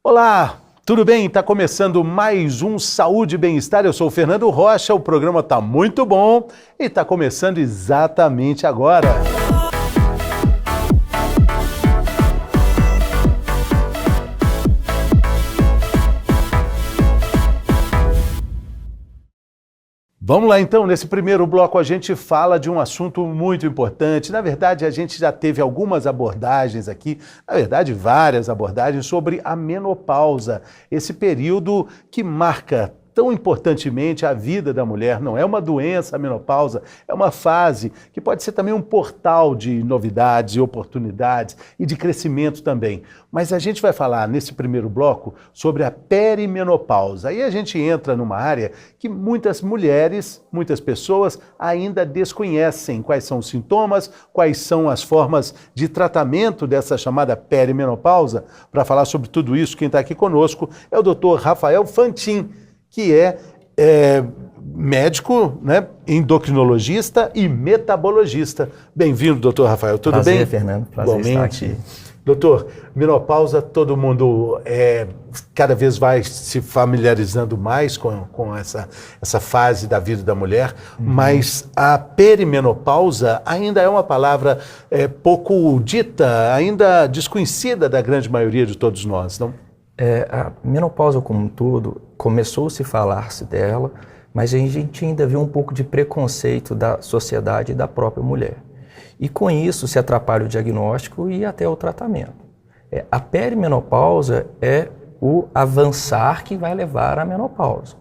Olá, tudo bem? Está começando mais um Saúde e Bem-Estar. Eu sou o Fernando Rocha, o programa está muito bom e está começando exatamente agora. Vamos lá então, nesse primeiro bloco a gente fala de um assunto muito importante. Na verdade, a gente já teve algumas abordagens aqui, na verdade várias abordagens sobre a menopausa, esse período que marca tão importantemente a vida da mulher. Não é uma doença a menopausa, é uma fase que pode ser também um portal de novidades e oportunidades e de crescimento também. Mas a gente vai falar nesse primeiro bloco sobre a perimenopausa. Aí a gente entra numa área que muitas mulheres, muitas pessoas ainda desconhecem quais são os sintomas, quais são as formas de tratamento dessa chamada perimenopausa. Para falar sobre tudo isso, quem está aqui conosco é o Dr. Rafael Fantin, que é médico, né, endocrinologista e metabologista. Bem-vindo, doutor Rafael. Tudo bem? Prazer, Fernando. Prazer estar aqui. Doutor, menopausa, todo mundo cada vez vai se familiarizando mais com essa fase da vida da mulher, mas a perimenopausa ainda é uma palavra pouco dita, ainda desconhecida da grande maioria de todos nós, não? A menopausa como um todo, começou-se a falar-se dela, mas a gente ainda vê um pouco de preconceito da sociedade e da própria mulher. E com isso se atrapalha o diagnóstico e até o tratamento. A perimenopausa é o avançar que vai levar à menopausa.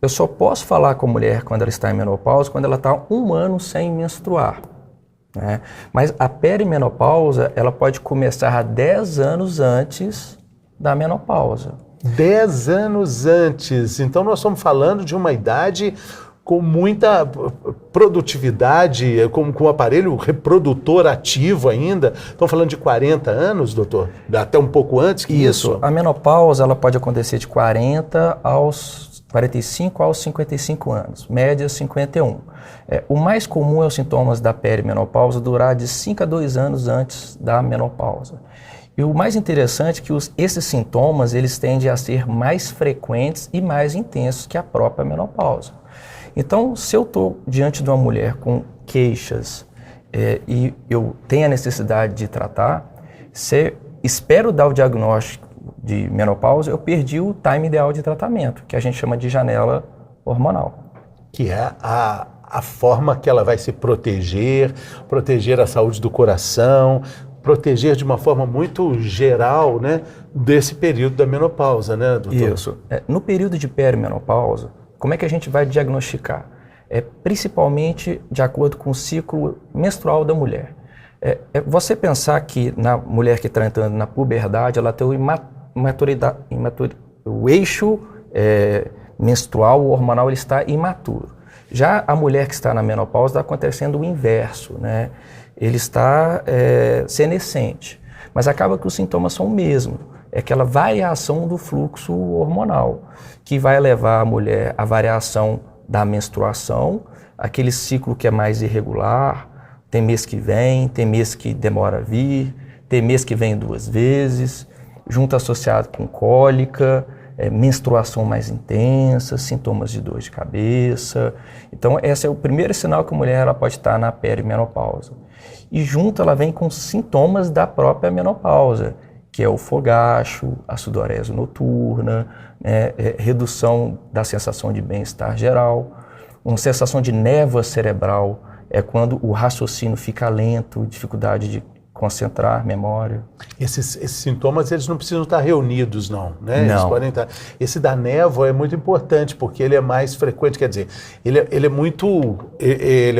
Eu só posso falar com a mulher quando ela está em menopausa, quando ela está 1 ano sem menstruar, né? Mas a perimenopausa, ela pode começar 10 anos antes da menopausa. 10 anos antes. Então nós estamos falando de uma idade com muita produtividade, com um aparelho reprodutor ativo ainda. Estamos falando de 40 anos, doutor? Até um pouco antes que isso? A menopausa ela pode acontecer de 45 aos 55 anos, média 51. O mais comum é os sintomas da perimenopausa durar de 5 a 2 anos antes da menopausa. E o mais interessante é que esses sintomas eles tendem a ser mais frequentes e mais intensos que a própria menopausa. Então, se eu estou diante de uma mulher com queixas e eu tenho a necessidade de tratar, se espero dar o diagnóstico de menopausa, eu perdi o time ideal de tratamento, que a gente chama de janela hormonal. Que é a forma que ela vai se proteger a saúde do coração, proteger de uma forma muito geral, né, desse período da menopausa, né, doutor? Isso. No período de perimenopausa, como é que a gente vai diagnosticar? Principalmente de acordo com o ciclo menstrual da mulher. Você pensar que na mulher que está entrando na puberdade, ela tem o eixo menstrual, o hormonal, ele está imaturo. Já a mulher que está na menopausa está acontecendo o inverso, né? Ele está senescente, mas acaba que os sintomas são o mesmo, é aquela variação do fluxo hormonal, que vai levar a mulher à variação da menstruação, aquele ciclo que é mais irregular, tem mês que vem, tem mês que demora a vir, tem mês que vem 2 vezes, junto associado com cólica, menstruação mais intensa, sintomas de dor de cabeça. Então esse é o primeiro sinal que a mulher ela pode estar na perimenopausa. E junto ela vem com sintomas da própria menopausa, que é o fogacho, a sudorese noturna, redução da sensação de bem-estar geral, uma sensação de névoa cerebral, é quando o raciocínio fica lento, dificuldade de concentrar, memória. Esses sintomas, eles não precisam estar reunidos, não, né? Não. Eles podem estar... Esse da névoa é muito importante, porque ele é mais frequente, quer dizer, ele é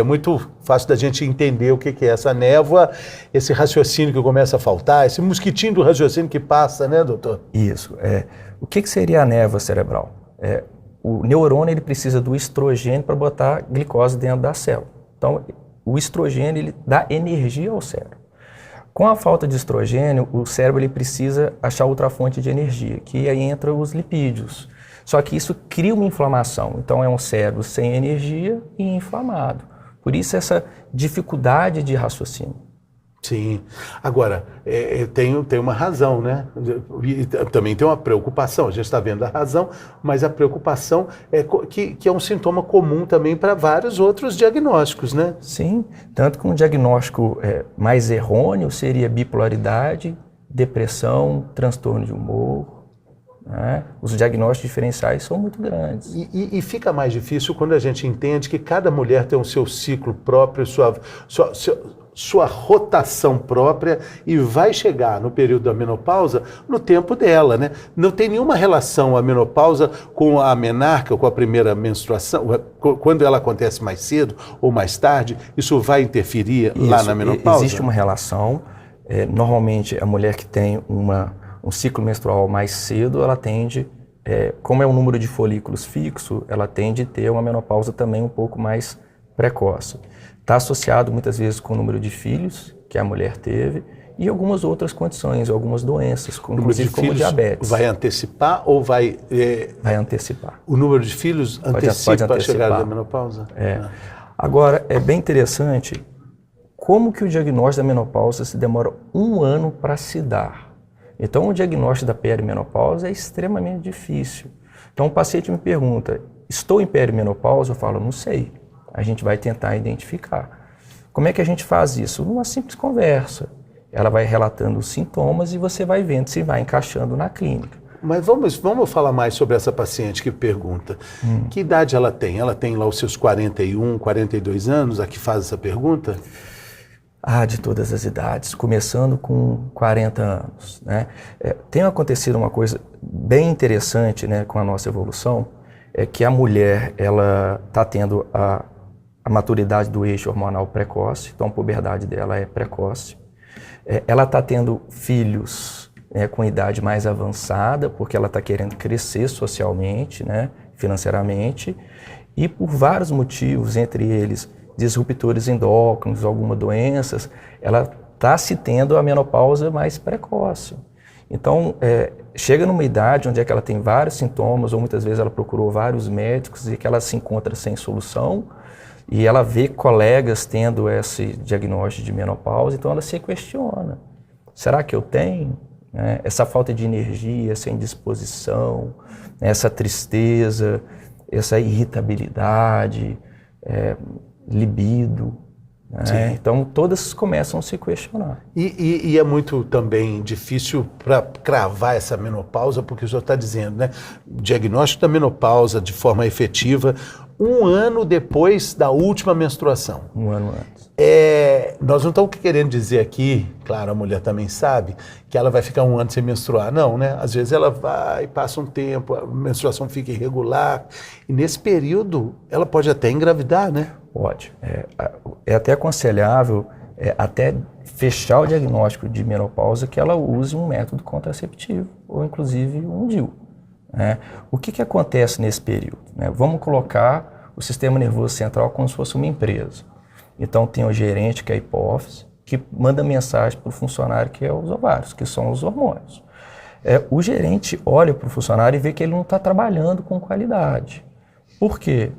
muito fácil da gente entender o que é essa névoa, esse raciocínio que começa a faltar, esse mosquitinho do raciocínio que passa, né, doutor? Isso. O que seria a névoa cerebral? O neurônio ele precisa do estrogênio para botar glicose dentro da célula. Então, o estrogênio ele dá energia ao cérebro. Com a falta de estrogênio, o cérebro ele precisa achar outra fonte de energia, que aí entra os lipídios. Só que isso cria uma inflamação. Então é um cérebro sem energia e inflamado. Por isso essa dificuldade de raciocínio. Sim. Agora, tem uma razão, né? E também tem uma preocupação. A gente está vendo a razão, mas a preocupação é que é um sintoma comum também para vários outros diagnósticos, né? Sim, tanto que um diagnóstico mais errôneo seria bipolaridade, depressão, transtorno de humor. Né? Os diagnósticos diferenciais são muito grandes. E fica mais difícil quando a gente entende que cada mulher tem o seu ciclo próprio, sua rotação própria e vai chegar no período da menopausa no tempo dela, né? Não tem nenhuma relação a menopausa com a menarca, com a primeira menstruação, quando ela acontece mais cedo ou mais tarde, isso vai interferir lá na menopausa? Existe uma relação. Normalmente a mulher que tem um ciclo menstrual mais cedo, ela tende, como é um número de folículos fixo, ela tende a ter uma menopausa também um pouco mais precoce. Está associado muitas vezes com o número de filhos que a mulher teve e algumas outras condições, algumas doenças, inclusive como diabetes. Vai antecipar ou vai... Vai antecipar. O número de filhos antecipa a chegada da menopausa? Agora, é bem interessante como que o diagnóstico da menopausa se demora 1 ano para se dar. Então, o diagnóstico da perimenopausa é extremamente difícil. Então, o paciente me pergunta, estou em perimenopausa? Eu falo, não sei. A gente vai tentar identificar. Como é que a gente faz isso? Numa simples conversa. Ela vai relatando os sintomas e você vai vendo se vai encaixando na clínica. Mas vamos falar mais sobre essa paciente que pergunta. Que idade ela tem? Ela tem lá os seus 41, 42 anos, a que faz essa pergunta? De todas as idades, começando com 40 anos. Né? Tem acontecido uma coisa bem interessante, né, com a nossa evolução, é que a mulher ela está tendo a maturidade do eixo hormonal precoce, então a puberdade dela é precoce. Ela está tendo filhos, né, com idade mais avançada, porque ela está querendo crescer socialmente, né, financeiramente, e por vários motivos, entre eles disruptores endócrinos, algumas doenças, ela está se tendo a menopausa mais precoce. Então, chega numa idade onde é que ela tem vários sintomas, ou muitas vezes ela procurou vários médicos e que ela se encontra sem solução, e ela vê colegas tendo esse diagnóstico de menopausa, então ela se questiona. Será que eu tenho? Essa falta de energia, essa indisposição, essa tristeza, essa irritabilidade, libido. Então todas começam a se questionar. E é muito também difícil para cravar essa menopausa, porque o senhor está dizendo, né? Diagnóstico da menopausa de forma efetiva 1 ano depois da última menstruação. 1 ano antes. Nós não estamos querendo dizer aqui, claro, a mulher também sabe, que ela vai ficar 1 ano sem menstruar. Não, né? Às vezes ela vai, passa um tempo, a menstruação fica irregular, e nesse período ela pode até engravidar, né? Pode. É até aconselhável, até fechar o diagnóstico de menopausa, que ela use um método contraceptivo, ou inclusive um DIU. O que acontece nesse período? Vamos colocar o sistema nervoso central como se fosse uma empresa. Então tem o gerente, que é a hipófise, que manda mensagem para o funcionário, que é os ovários, que são os hormônios. O gerente olha para o funcionário e vê que ele não está trabalhando com qualidade. Por quê?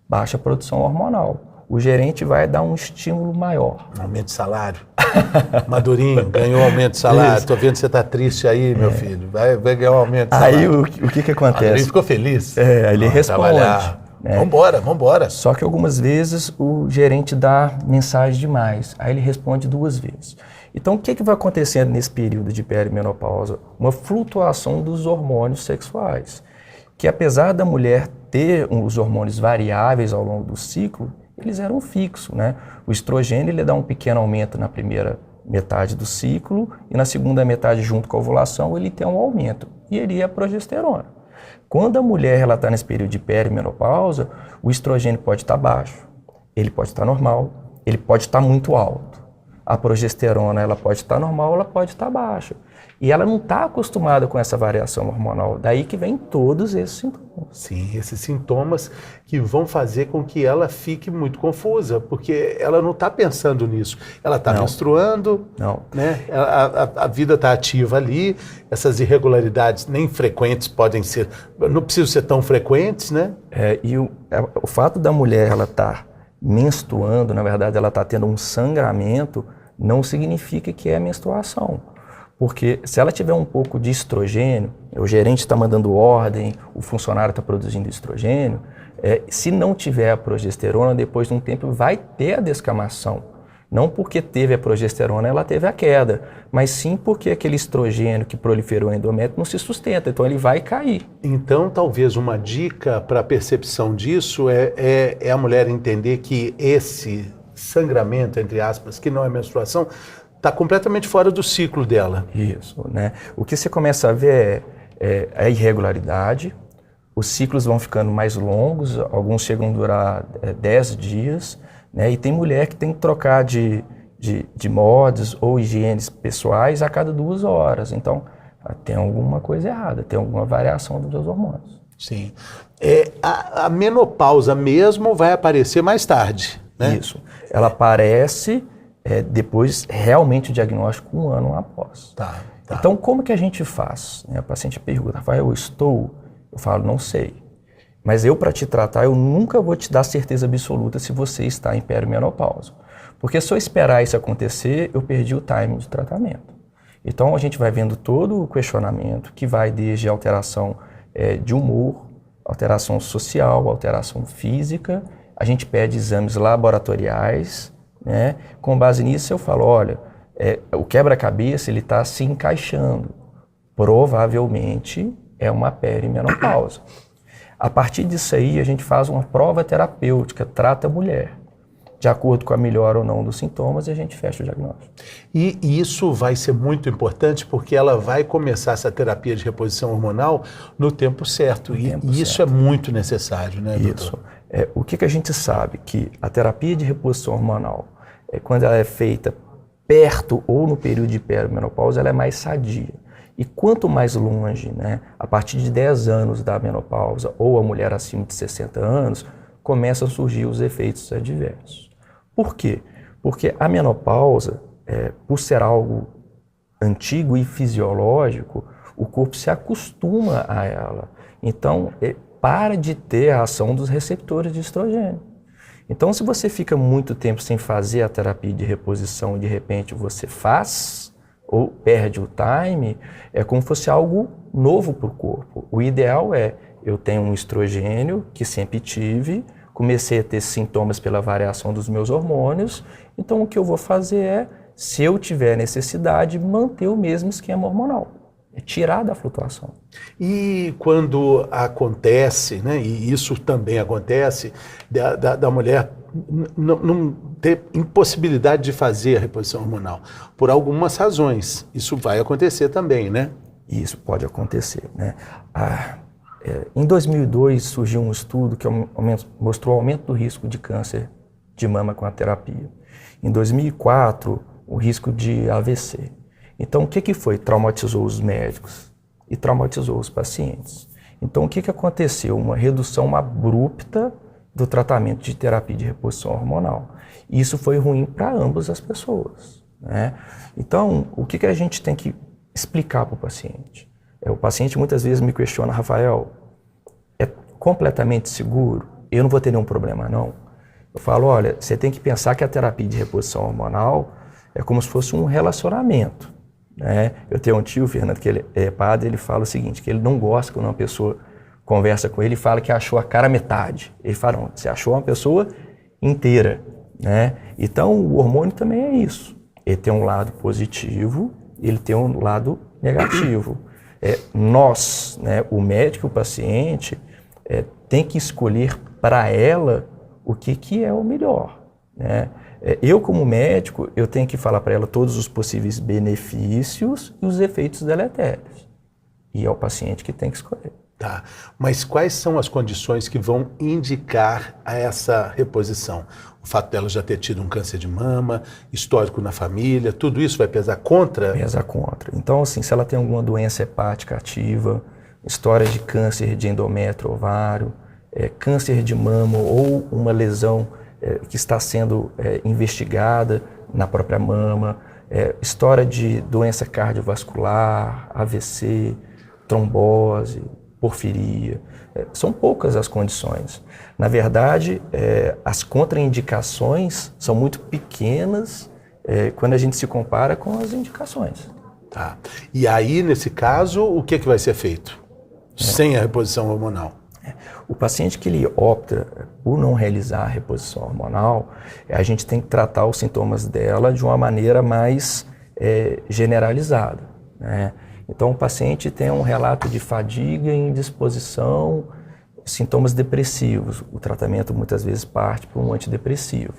Baixa produção hormonal. O gerente vai dar um estímulo maior. Aumento de salário. Madurinho, ganhou aumento de salário. Estou vendo que você está triste aí, meu filho. Vai ganhar um aumento de salário. Aí o que acontece? Ele ficou feliz. Ele responde. Vambora. Só que algumas vezes o gerente dá mensagem demais. Aí ele responde 2 vezes. Então o que vai acontecendo nesse período de perimenopausa? Uma flutuação dos hormônios sexuais. Que apesar da mulher ter os hormônios variáveis ao longo do ciclo, eles eram fixos, né? O estrogênio ele dá um pequeno aumento na primeira metade do ciclo e na segunda metade, junto com a ovulação, ele tem um aumento. E ele é a progesterona. Quando a mulher está nesse período de perimenopausa, o estrogênio pode estar baixo, ele pode estar normal, ele pode estar muito alto. A progesterona ela pode estar normal, ela pode estar baixa. E ela não está acostumada com essa variação hormonal. Daí que vem todos esses sintomas. Sim, esses sintomas que vão fazer com que ela fique muito confusa, porque ela não está pensando nisso. Ela está menstruando, né? A vida está ativa ali, essas irregularidades nem frequentes podem ser, não precisam ser tão frequentes, né? E o fato da mulher ela estar menstruando, na verdade ela está tendo um sangramento, não significa que é menstruação. Porque se ela tiver um pouco de estrogênio, o gerente está mandando ordem, o funcionário está produzindo estrogênio, se não tiver a progesterona, depois de um tempo vai ter a descamação. Não porque teve a progesterona, ela teve a queda, mas sim porque aquele estrogênio que proliferou no endométrio não se sustenta, então ele vai cair. Então, talvez uma dica para a percepção disso é a mulher entender que esse sangramento, entre aspas, que não é menstruação, está completamente fora do ciclo dela. Isso, né? O que você começa a ver é a irregularidade, os ciclos vão ficando mais longos, alguns chegam a durar 10 dias, né? E tem mulher que tem que trocar de mods ou higienes pessoais a cada 2 horas. Então, tem alguma coisa errada, tem alguma variação dos seus hormônios. Sim. A menopausa mesmo vai aparecer mais tarde, né? Isso. Ela aparece depois, realmente, o diagnóstico 1 ano após. Tá. Então, como que a gente faz? A paciente pergunta, Rafael, eu falo, não sei. Mas para te tratar, eu nunca vou te dar certeza absoluta se você está em perimenopausa. Porque se eu esperar isso acontecer, eu perdi o timing de tratamento. Então, a gente vai vendo todo o questionamento, que vai desde alteração de humor, alteração social, alteração física. A gente pede exames laboratoriais, né? Com base nisso, eu falo, olha, o quebra-cabeça ele está se encaixando. Provavelmente é uma perimenopausa. A partir disso aí, a gente faz uma prova terapêutica, trata a mulher, de acordo com a melhora ou não dos sintomas, e a gente fecha o diagnóstico. E isso vai ser muito importante porque ela vai começar essa terapia de reposição hormonal no tempo certo. E isso é muito necessário, né, doutor? Isso. O que a gente sabe? Que a terapia de reposição hormonal, quando ela é feita perto ou no período de perimenopausa, ela é mais sadia. E quanto mais longe, né, a partir de 10 anos da menopausa ou a mulher acima de 60 anos, começam a surgir os efeitos adversos. Por quê? Porque a menopausa, por ser algo antigo e fisiológico, o corpo se acostuma a ela. Então, para de ter a ação dos receptores de estrogênio. Então, se você fica muito tempo sem fazer a terapia de reposição e de repente você faz ou perde o time, é como se fosse algo novo para o corpo. O ideal eu tenho um estrogênio que sempre tive, comecei a ter sintomas pela variação dos meus hormônios, então o que eu vou fazer se eu tiver necessidade, manter o mesmo esquema hormonal. Tirar da flutuação. E quando acontece, né, e isso também acontece, da mulher não ter impossibilidade de fazer a reposição hormonal, por algumas razões, isso vai acontecer também, né? Isso pode acontecer, né? Em 2002 surgiu um estudo que mostrou o aumento do risco de câncer de mama com a terapia. Em 2004, o risco de AVC. Então, o que foi? Traumatizou os médicos e traumatizou os pacientes. Então, o que aconteceu? Uma redução abrupta do tratamento de terapia de reposição hormonal. E isso foi ruim para ambas as pessoas, né? Então, o que a gente tem que explicar para o paciente? O paciente muitas vezes me questiona, Rafael, é completamente seguro? Eu não vou ter nenhum problema, não? Eu falo, olha, você tem que pensar que a terapia de reposição hormonal é como se fosse um relacionamento. Eu tenho um tio, Fernando, que ele é padre, ele fala o seguinte, que ele não gosta quando uma pessoa conversa com ele e fala que achou a cara metade. Ele fala, não, você achou uma pessoa inteira, né? Então, o hormônio também é isso. Ele tem um lado positivo, ele tem um lado negativo. Nós, né, o médico e o paciente, tem que escolher para ela o que é o melhor, né? Eu, como médico, eu tenho que falar para ela todos os possíveis benefícios e os efeitos deletérios. E é o paciente que tem que escolher. Tá, mas quais são as condições que vão indicar a essa reposição? O fato dela já ter tido um câncer de mama, histórico na família, tudo isso vai pesar contra? Pesa contra. Então, assim, se ela tem alguma doença hepática ativa, história de câncer de endométrio, ovário, câncer de mama ou uma lesão que está sendo investigada na própria mama, história de doença cardiovascular, AVC, trombose, porfiria. São poucas as condições. Na verdade, as contraindicações são muito pequenas quando a gente se compara com as indicações. Tá. E aí, nesse caso, o que vai ser feito? Sem a reposição hormonal? O paciente que ele opta por não realizar a reposição hormonal, a gente tem que tratar os sintomas dela de uma maneira mais generalizada, né? Então, o paciente tem um relato de fadiga, indisposição, sintomas depressivos. O tratamento muitas vezes parte por um antidepressivo.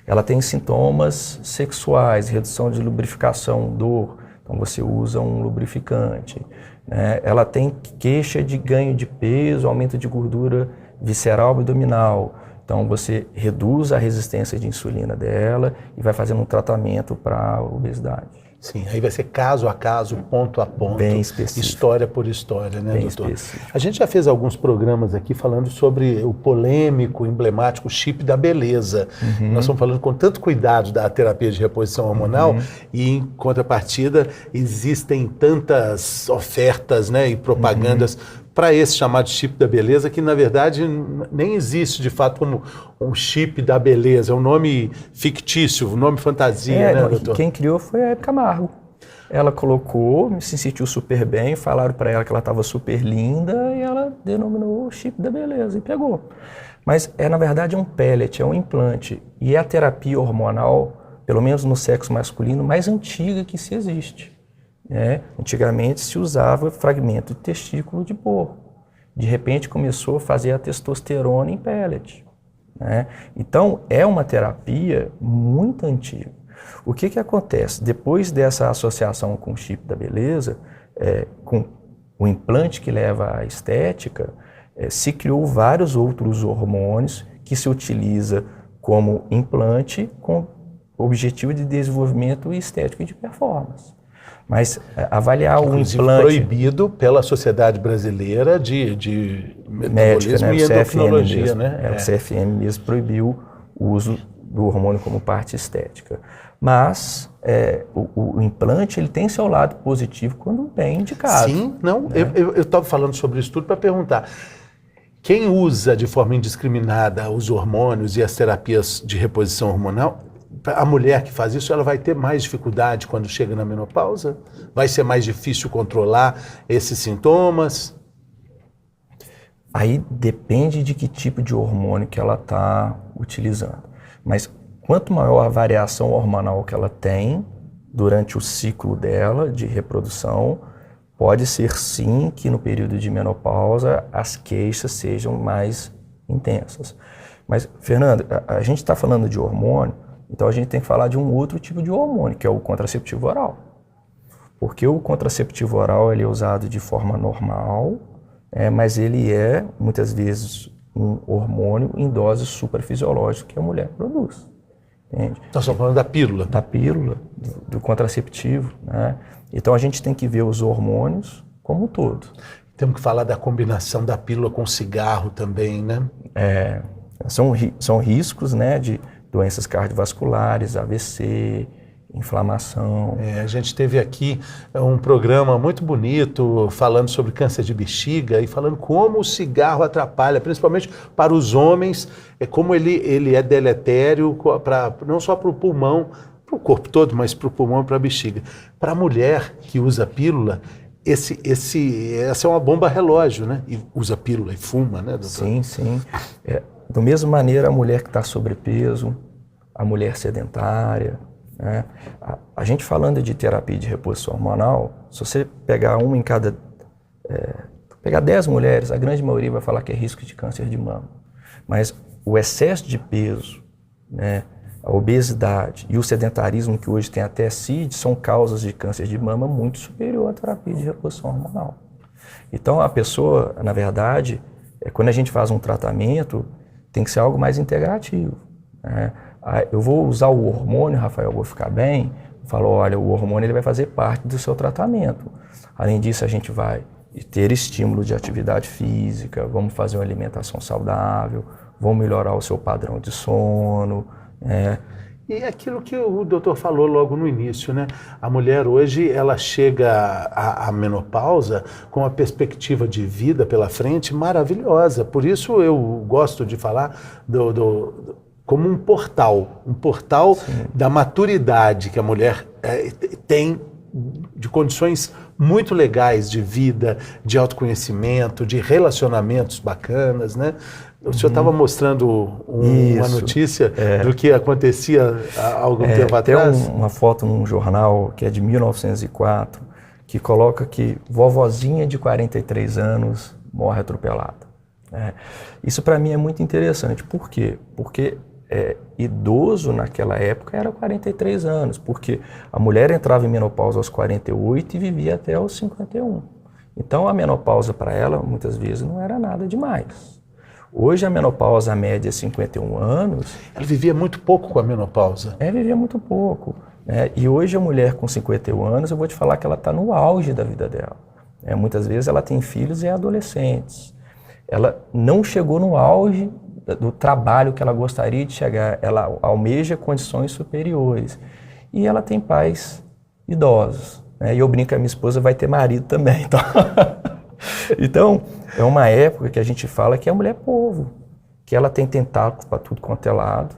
Ela tem sintomas sexuais, redução de lubrificação, dor. Então, você usa um lubrificante, né? Ela tem queixa de ganho de peso, aumento de gordura visceral abdominal. Então, você reduz a resistência de insulina dela e vai fazendo um tratamento para a obesidade. Sim, aí vai ser caso a caso, ponto a ponto, bem específico. História por história, né, bem doutor? Específico. A gente já fez alguns programas aqui falando sobre o polêmico, emblemático chip da beleza. Nós estamos falando com tanto cuidado da terapia de reposição hormonal e, em contrapartida, existem tantas ofertas, né, e propagandas para esse chamado chip da beleza, que na verdade nem existe de fato como um chip da beleza, é um nome fictício, um nome fantasia, né, doutor? Quem criou foi a Hebe Camargo. Ela colocou, se sentiu super bem, falaram para ela que ela estava super linda e ela denominou o chip da beleza e pegou. Mas na verdade um pellet, é um implante e é a terapia hormonal, pelo menos no sexo masculino, mais antiga que se existe. Antigamente se usava fragmento de testículo de porco. De repente começou a fazer a testosterona em pellet, né? Então é uma terapia muito antiga. O que acontece? Depois dessa associação com o chip da beleza, com o implante que leva à estética, se criou vários outros hormônios que se utiliza como implante com objetivo de desenvolvimento estético e de performance. Mas avaliar o implante... proibido pela Sociedade Brasileira de médica, né? e endocrinologia, né? O CFM mesmo proibiu o uso do hormônio como parte estética. Mas o implante ele tem seu lado positivo quando bem indicado. Sim, não, né? Eu estava falando sobre isso tudo para perguntar. Quem usa de forma indiscriminada os hormônios e as terapias de reposição hormonal, a mulher que faz isso, ela vai ter mais dificuldade quando chega na menopausa? Vai ser mais difícil controlar esses sintomas? Aí depende de que tipo de hormônio que ela está utilizando. Mas quanto maior a variação hormonal que ela tem durante o ciclo dela de reprodução, pode ser sim que no período de menopausa as queixas sejam mais intensas. Mas, Fernando, a gente está falando de hormônio, então a gente tem que falar de um outro tipo de hormônio, que é o contraceptivo oral. Porque o contraceptivo oral ele é usado de forma normal, mas ele é, muitas vezes, um hormônio em dose suprafisiológica que a mulher produz. Entende? Nós estamos falando da pílula. Da pílula, do contraceptivo, né? Então a gente tem que ver os hormônios como um todo. Temos que falar da combinação da pílula com cigarro também, né? São riscos, né, de doenças cardiovasculares, AVC, inflamação. A gente teve aqui um programa muito bonito falando sobre câncer de bexiga e falando como o cigarro atrapalha, principalmente para os homens, como ele é deletério não só para o pulmão, para o corpo todo, mas para o pulmão e para a bexiga. Para a mulher que usa pílula, essa é uma bomba relógio, né? E usa pílula e fuma, né, doutor? Sim, sim. Da mesma maneira, a mulher que está sobrepeso, a mulher sedentária, né? A gente falando de terapia de reposição hormonal, se você pegar uma em cada... pegar 10 mulheres, a grande maioria vai falar que é risco de câncer de mama. Mas o excesso de peso, né, a obesidade e o sedentarismo, que hoje tem até CID, são causas de câncer de mama muito superior à terapia de reposição hormonal. Então, a pessoa, na verdade, quando a gente faz um tratamento, tem que ser algo mais integrativo, né? Eu vou usar o hormônio, Rafael, vou ficar bem? Eu falo, olha, o hormônio ele vai fazer parte do seu tratamento. Além disso, a gente vai ter estímulo de atividade física, vamos fazer uma alimentação saudável, vamos melhorar o seu padrão de sono. E aquilo que o doutor falou logo no início, né? A mulher hoje, ela chega à menopausa com uma perspectiva de vida pela frente maravilhosa. Por isso eu gosto de falar como um portal da maturidade que a mulher tem, de condições muito legais de vida, de autoconhecimento, de relacionamentos bacanas, né? O senhor estava mostrando uma notícia do que acontecia há algum tempo atrás? Tem uma foto num jornal que é de 1904, que coloca que vovozinha de 43 anos morre atropelada. Isso para mim é muito interessante. Por quê? Porque idoso naquela época era 43 anos, porque a mulher entrava em menopausa aos 48 e vivia até os 51. Então a menopausa para ela muitas vezes não era nada demais. Hoje a menopausa média é 51 anos. Ela vivia muito pouco com a menopausa. Vivia muito pouco. E hoje a mulher com 51 anos, eu vou te falar que ela está no auge da vida dela. Muitas vezes ela tem filhos e é adolescentes. Ela não chegou no auge do trabalho que ela gostaria de chegar, ela almeja condições superiores. E ela tem pais idosos. E eu brinco que a minha esposa vai ter marido também. Então, é uma época que a gente fala que a mulher é povo, que ela tem tentáculos para tudo quanto é lado,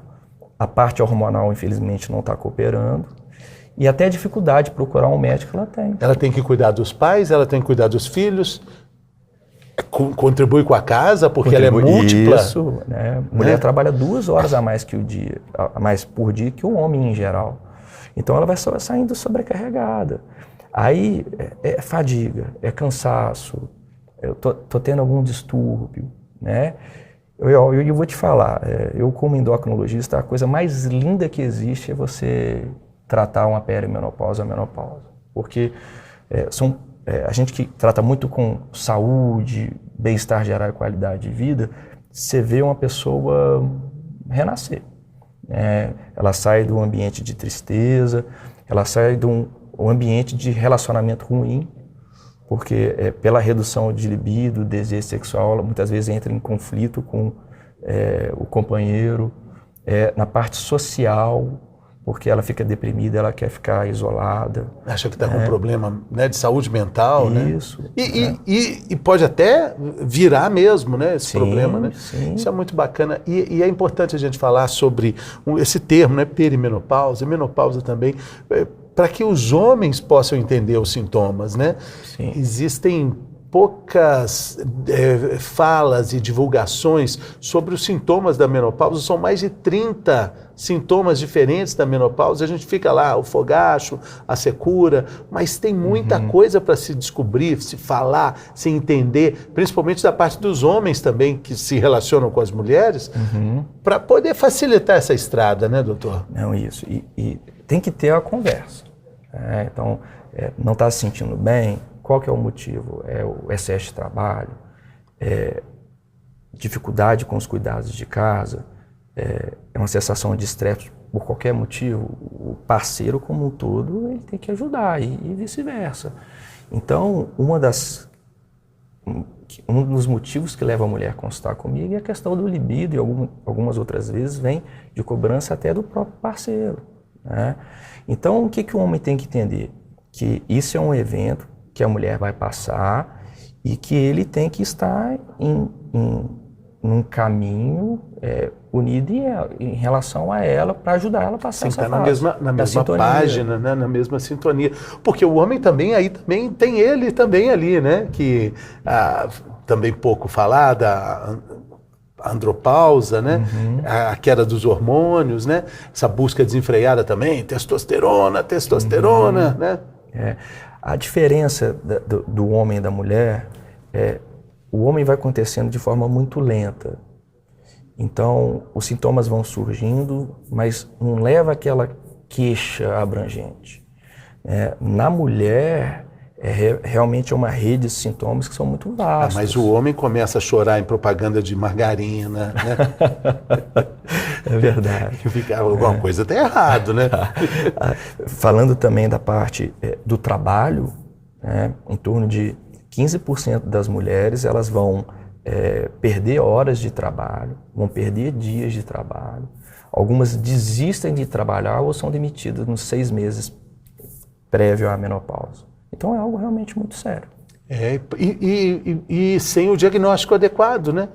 a parte hormonal, infelizmente, não está cooperando, e até a dificuldade de procurar um médico ela tem. Ela tem que cuidar dos pais, ela tem que cuidar dos filhos, contribui com a casa, porque ela é múltipla. Isso, mulher trabalha 2 horas a mais por dia que o homem em geral. Então ela vai saindo sobrecarregada. Aí é fadiga, é cansaço, eu tô tendo algum distúrbio, né? Eu vou te falar, eu como endocrinologista, a coisa mais linda que existe é você tratar uma perimenopausa, a menopausa. Porque a gente que trata muito com saúde, bem-estar geral e qualidade de vida, você vê uma pessoa renascer. Ela sai do ambiente de tristeza, ela sai de um ambiente de relacionamento ruim, porque pela redução de libido, desejo sexual, ela muitas vezes entra em conflito com o companheiro, na parte social, porque ela fica deprimida, ela quer ficar isolada. Acha que está com um problema, né, de saúde mental, Isso, né? E pode até virar mesmo, né, esse problema, né? Sim. Isso é muito bacana. E é importante a gente falar sobre esse termo, né, perimenopausa, menopausa também, para que os homens possam entender os sintomas, né? Sim. Existem poucas falas e divulgações sobre os sintomas da menopausa, são mais de 30 sintomas diferentes da menopausa, a gente fica lá, o fogacho, a secura, mas tem muita coisa para se descobrir, se falar, se entender, principalmente da parte dos homens também, que se relacionam com as mulheres, para poder facilitar essa estrada, né, doutor? Não, isso. E tem que ter a conversa. Então, não está se sentindo bem, qual que é o motivo? É o excesso de trabalho, dificuldade com os cuidados de casa, é uma sensação de estresse por qualquer motivo. O parceiro como um todo, ele tem que ajudar e vice-versa. Então, um dos motivos que leva a mulher a consultar comigo é a questão do libido, e algumas outras vezes vem de cobrança até do próprio parceiro, né? Então, o que o homem tem que entender? Que isso é um evento que a mulher vai passar e que ele tem que estar num caminho unido em relação a ela, para ajudar ela a passar essa fase. Na mesma página, né? Na mesma sintonia. Porque o homem também tem ele também ali, né? Que também pouco falada, a andropausa, né? A queda dos hormônios, né? Essa busca desenfreada também, testosterona, né? A diferença do homem e da mulher o homem vai acontecendo de forma muito lenta. Então, os sintomas vão surgindo, mas não leva aquela queixa abrangente. Na mulher, realmente é uma rede de sintomas que são muito vastos. Mas o homem começa a chorar em propaganda de margarina, né? É verdade. Alguma coisa está errado, né? Falando também da parte do trabalho, em torno de 15% das mulheres elas vão perder horas de trabalho, vão perder dias de trabalho. Algumas desistem de trabalhar ou são demitidas nos 6 meses prévio à menopausa. Então é algo realmente muito sério. E sem o diagnóstico adequado, né?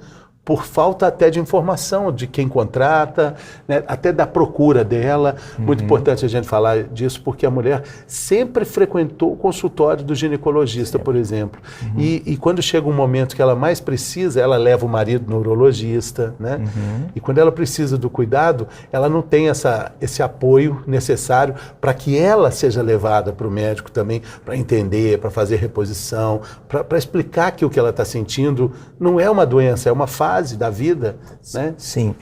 por falta até de informação de quem contrata, né, até da procura dela. Muito importante a gente falar disso, porque a mulher sempre frequentou o consultório do ginecologista, por exemplo. E quando chega um momento que ela mais precisa, ela leva o marido no urologista, né? E quando ela precisa do cuidado, ela não tem esse apoio necessário para que ela seja levada para o médico também, para entender, para fazer reposição, para explicar que o que ela está sentindo não é uma doença, é uma fase da vida, né? Sim,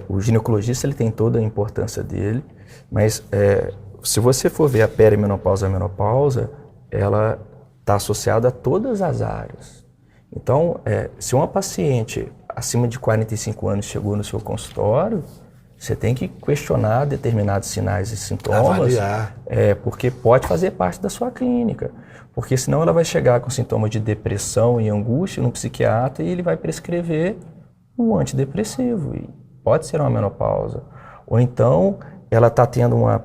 o ginecologista ele tem toda a importância dele, mas se você for ver a perimenopausa e a menopausa, ela está associada a todas as áreas. Então, se uma paciente acima de 45 anos chegou no seu consultório, você tem que questionar determinados sinais e sintomas, avaliar. Porque pode fazer parte da sua clínica. Porque senão ela vai chegar com sintomas de depressão e angústia no psiquiatra e ele vai prescrever um antidepressivo. E pode ser uma menopausa. Ou então ela está tendo uma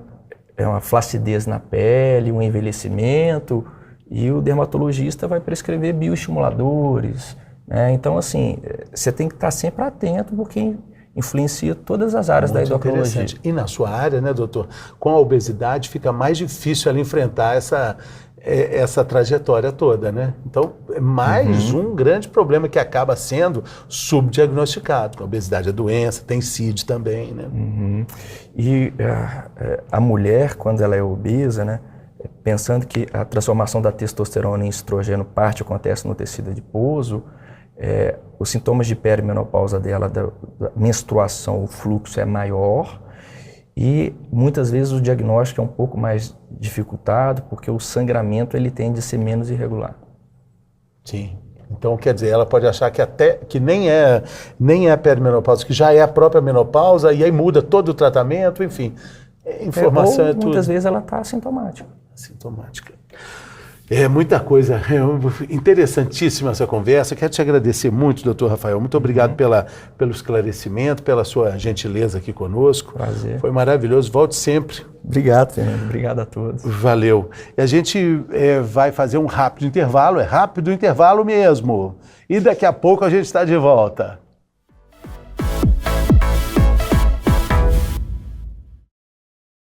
flacidez na pele, um envelhecimento, e o dermatologista vai prescrever bioestimuladores, né? Então, assim, você tem que estar sempre atento porque influencia todas as áreas da endocrinologia. E na sua área, né, doutor, com a obesidade fica mais difícil ela enfrentar essa trajetória toda, né? Então, é mais um grande problema que acaba sendo subdiagnosticado. A obesidade é doença, tem CID também, né? E a mulher, quando ela é obesa, né, pensando que a transformação da testosterona em estrogênio acontece no tecido adiposo, os sintomas de perimenopausa dela, da menstruação, o fluxo é maior, e muitas vezes o diagnóstico é um pouco mais dificultado porque o sangramento ele tende a ser menos irregular. Sim. Então, quer dizer, ela pode achar que nem é a perimenopausa, que já é a própria menopausa, e aí muda todo o tratamento, enfim. Informação é tudo. Muitas vezes ela está assintomática. Sintomática. É muita coisa, interessantíssima essa conversa. Quero te agradecer muito, doutor Rafael. Muito obrigado pelo esclarecimento, pela sua gentileza aqui conosco. Prazer. Foi maravilhoso. Volte sempre. Obrigado, Fernando. Obrigado a todos. Valeu. E a gente vai fazer um rápido intervalo, é rápido intervalo mesmo. E daqui a pouco a gente está de volta.